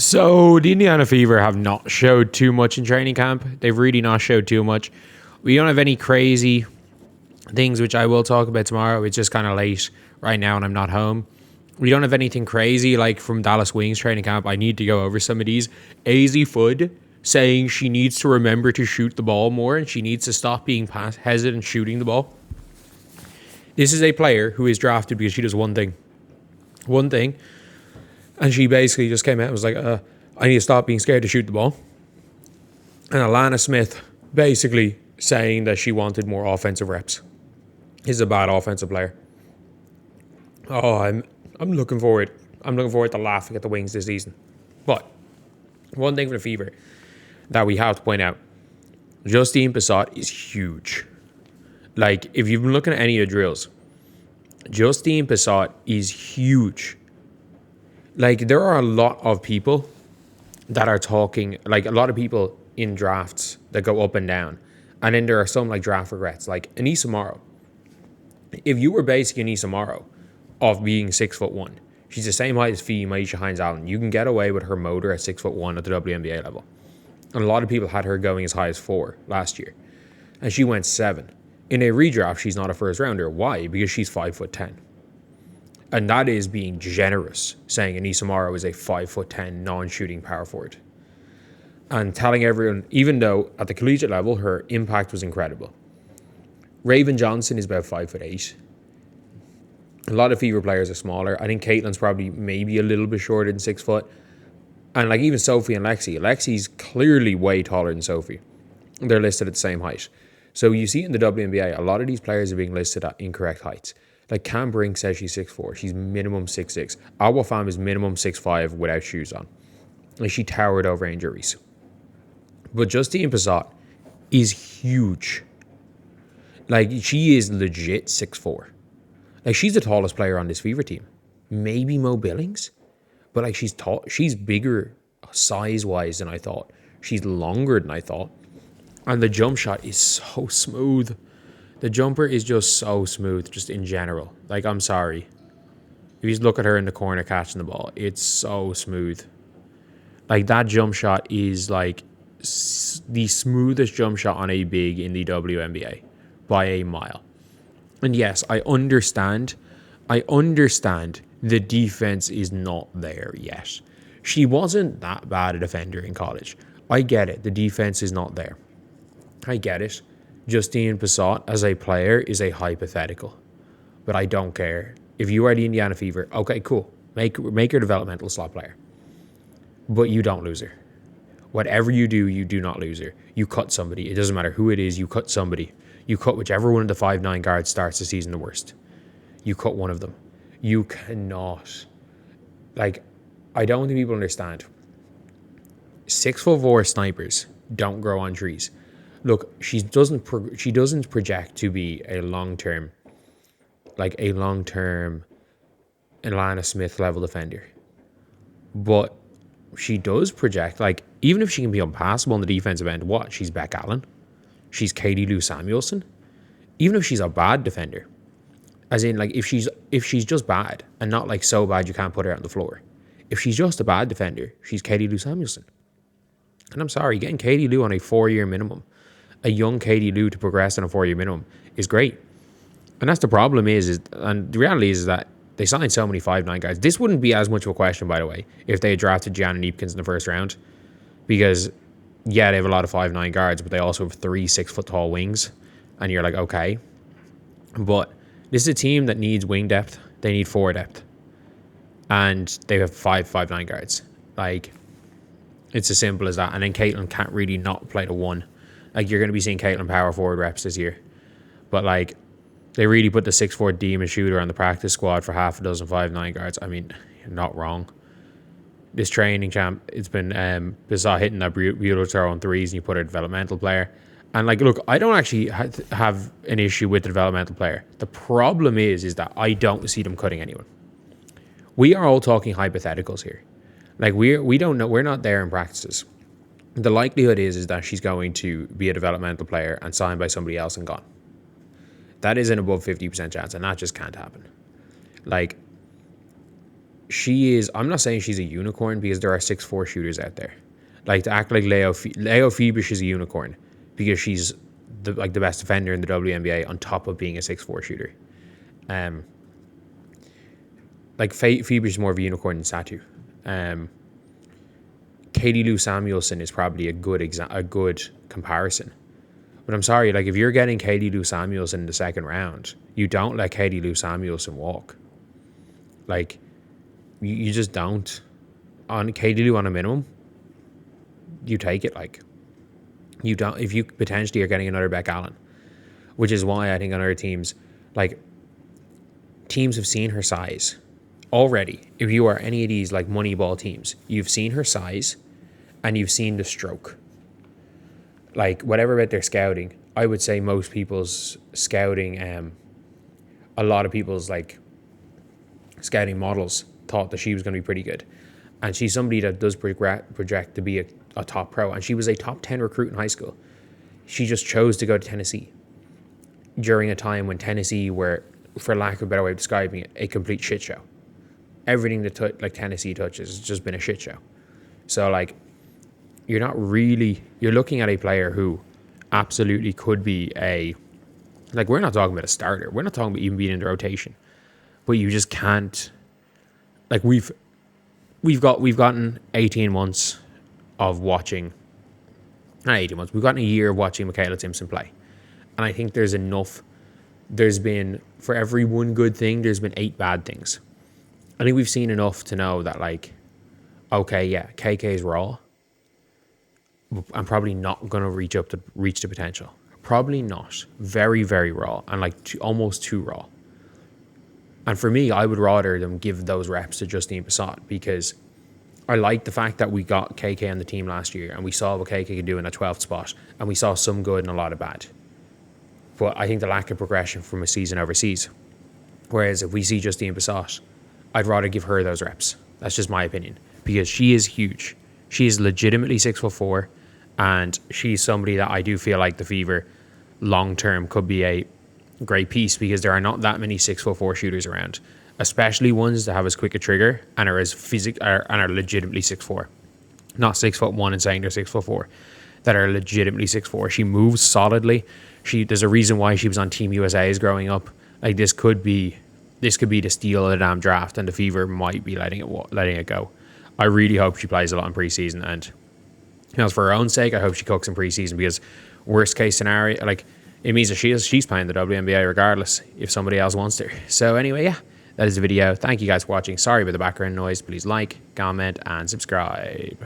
So the Indiana Fever have not showed too much in training camp. They've really not showed too much. We don't have any crazy things, which I will talk about tomorrow. It's just kind of late right now and I'm not home. We don't have anything crazy like from Dallas Wings training camp. I need to go over some of these. AZ Fudd saying she needs to remember to shoot the ball more and she needs to stop being hesitant shooting the ball. This is a player who is drafted because she does one thing. And she basically just came out and was like, I need to stop being scared to shoot the ball. And Alana Smith basically saying that she wanted more offensive reps. He's a bad offensive player. Oh, I'm looking forward. I'm looking forward to laughing at the Wings this season. But one thing for the Fever that we have to point out, Justine Pissott is huge. Like, if you've been looking at any of the drills, Justine Pissott is huge. Like, there are a lot of people that are talking, like a lot of people in drafts that go up and down. And then there are some like draft regrets, like Anissa Morrow. If you were basing Anissa Morrow of being 6'1", she's the same height as Fee Maisha Hines-Allen. You can get away with her motor at 6'1" at the WNBA level. And a lot of people had her going as high as 4 last year. And she went 7. In a redraft, she's not a first rounder. Why? Because she's 5'10". And that is being generous, saying Anissa Morrow is a 5'10" non-shooting power forward. And telling everyone, even though at the collegiate level, her impact was incredible. Raven Johnson is about 5'8". A lot of Fever players are smaller. I think Caitlin's probably maybe a little bit shorter than 6 foot. And like even Sophie and Lexi. Lexi's clearly way taller than Sophie. They're listed at the same height. So you see in the WNBA, a lot of these players are being listed at incorrect heights. Like Cam Brink says she's 6'4". She's minimum 6'6". Awa Pham is minimum 6'5" without shoes on. Like she towered over Angel Reese. But Justine Pissott is huge. Like she is legit 6'4". Like she's the tallest player on this Fever team. Maybe Mo Billings. But like she's tall. She's bigger size-wise than I thought. She's longer than I thought. And the jump shot is so smooth. The jumper is just so smooth, just in general. Like, I'm sorry. If you just look at her in the corner catching the ball, it's so smooth. Like, that jump shot is, like, the smoothest jump shot on a big in the WNBA by a mile. And yes, I understand the defense is not there yet. She wasn't that bad a defender in college. I get it. The defense is not there. I get it. Justine Pissott as a player is a hypothetical. But I don't care. If you are the Indiana Fever, okay, cool. Make her developmental slot player. But you don't lose her. Whatever you do not lose her. You cut somebody. It doesn't matter who it is. You cut somebody. You cut whichever one of the 5'9" guards starts the season the worst. You cut one of them. You cannot. Like, I don't think people understand. 6'4" snipers don't grow on trees. Look, she doesn't project to be a long-term Alana Smith level defender. But she does project, like, even if she can be unpassable on the defensive end, what? She's Beck Allen. She's Katie Lou Samuelson. Even if she's a bad defender, as in, like, if she's just bad and not, like, so bad you can't put her out on the floor. If she's just a bad defender, she's Katie Lou Samuelson. And I'm sorry, getting Katie Lou on a 4-year minimum, a young Katie Lou to progress on a 4-year minimum is great. And that's the problem and the reality is that they signed so many 5'9" guys. This wouldn't be as much of a question, by the way, if they had drafted Gianna Neepkins in the first round. Because, yeah, they have a lot of 5'9" guards, but they also have 3 6-foot-tall wings. And you're like, okay. But this is a team that needs wing depth. They need 4 depth. And they have 5'9" guards. Like, it's as simple as that. And then Caitlin can't really not play the 1. Like, you're going to be seeing Caitlin power forward reps this year. But, like, they really put the 6'4" demon shooter on the practice squad for half a dozen 5'9" guards. I mean, you're not wrong. This training camp, it's been bizarre hitting that beautiful throw on threes and you put a developmental player. And, like, look, I don't actually have an issue with the developmental player. The problem is that I don't see them cutting anyone. We are all talking hypotheticals here. Like, we don't know. We're not there in practices. The likelihood is that she's going to be a developmental player and signed by somebody else and gone. That is an above 50% chance, and that just can't happen. Like, she is, I'm not saying she's a unicorn because there are 6'4" shooters out there. Like, to act like Leo Phoebus is a unicorn because she's the best defender in the WNBA on top of being a 6'4" shooter. Like, Phoebus is more of a unicorn than Satu. Katie Lou Samuelson is probably a good comparison. But I'm sorry, like, if you're getting Katie Lou Samuelson in the second round, you don't let Katie Lou Samuelson walk. Like, you just don't. On Katie Lou on a minimum, you take it. Like, you don't, if you potentially are getting another Beck Allen, which is why I think on other teams, like, teams have seen her size already. If you are any of these like Moneyball teams, you've seen her size and you've seen the stroke. Like, whatever about their scouting, I would say most people's scouting, a lot of people's like scouting models thought that she was going to be pretty good. And she's somebody that does project to be a top pro. And she was a top 10 recruit in high school. She just chose to go to Tennessee during a time when Tennessee were, for lack of a better way of describing it, a complete shit show. Everything that like Tennessee touches has just been a shit show. So, like, you're looking at a player who absolutely could be like, we're not talking about a starter. We're not talking about even being in the rotation. But you just can't, like, we've gotten 18 months of watching, not 18 months, we've gotten a year of watching Michaela Simpson play. And I think there's enough, there's been, for every one good thing, there's been 8 bad things. I think we've seen enough to know that, like, okay, yeah, KK's raw. I'm probably not going to reach the potential. Probably not. Very, very raw. And, like, almost too raw. And for me, I would rather them give those reps to Justine Pissott because I like the fact that we got KK on the team last year and we saw what KK could do in a 12th spot and we saw some good and a lot of bad. But I think the lack of progression from a season overseas. Whereas if we see Justine Pissott, I'd rather give her those reps. That's just my opinion. Because she is huge. She is legitimately 6'4", and she's somebody that I do feel like the Fever long-term could be a great piece because there are not that many 6'4" shooters around, especially ones that have as quick a trigger and are as and are legitimately 6'4", not 6'1" and saying they're 6'4", that are legitimately 6'4". She moves solidly. There's a reason why she was on Team USA's growing up. Like, this could be the steal of the damn draft, and the Fever might be letting it go. I really hope she plays a lot in preseason, and for her own sake, I hope she cooks in preseason because worst case scenario, like, it means that she's playing the WNBA regardless if somebody else wants her. So anyway, yeah, that is the video. Thank you guys for watching. Sorry about the background noise. Please like, comment, and subscribe.